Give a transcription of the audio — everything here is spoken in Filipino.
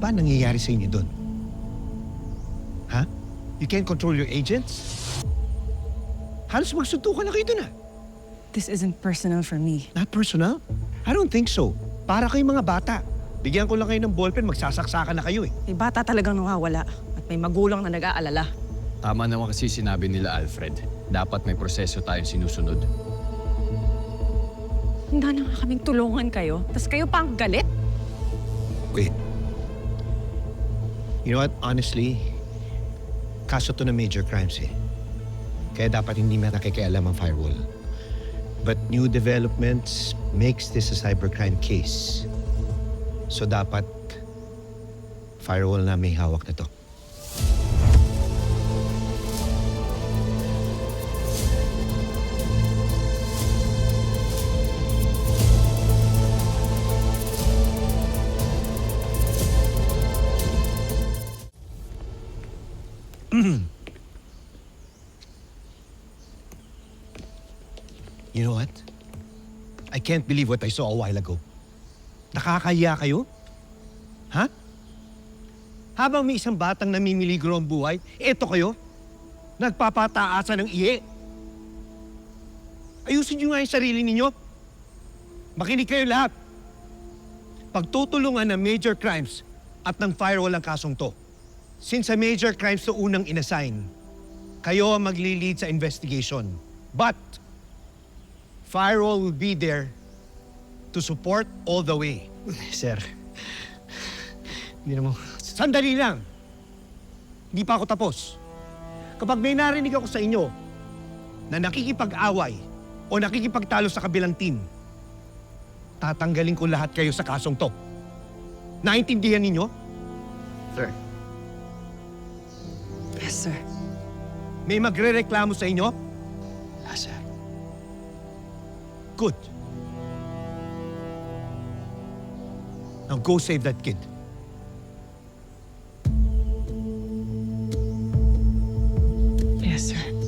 ba nangyayari sa inyo doon? Ha? You can't control your agents? Halos magsuntukan na kayo doon This isn't personal for me. Not personal? I don't think so. Para kayong mga bata. Bigyan ko lang kayo ng ballpen, magsasaksakan na kayo May bata talagang nawawala at may magulang na nag-aalala. Tama naman kasi sinabi nila, Alfred. Dapat may proseso tayong sinusunod. Handa na nga kaming tulungan kayo, tas kayo pa ang galit? Wait. You know what? Honestly, kaso to na major crimes Kaya dapat hindi na nakikialam ang firewall. But new developments makes this a cybercrime case. So dapat firewall na may hawak na to. You know what? I can't believe what I saw a while ago. Nakakahiya kayo? Ha? Habang may isang batang namimiligro ang buhay, eto kayo, nagpapataasan ng iye. Ayusin niyo nga yung sarili ninyo. Makinig kayo lahat. Pagtutulungan ng major crimes at ng firewall ang kasong to. Since sa major crimes to unang inassign, kayo ang magli-lead sa investigation. But, firewall will be there to support all the way. Sir, hindi naman... Sandali lang! Hindi pa ako tapos. Kapag may narinig ako sa inyo na nakikipag-away o nakikipagtalo sa kabilang team, tatanggalin ko lahat kayo sa kasong to. Naintindihan ninyo? Sir. Yes, sir. May magre-reklamo sa inyo? Ah, sir. Good. Now go save that kid. Yes, sir.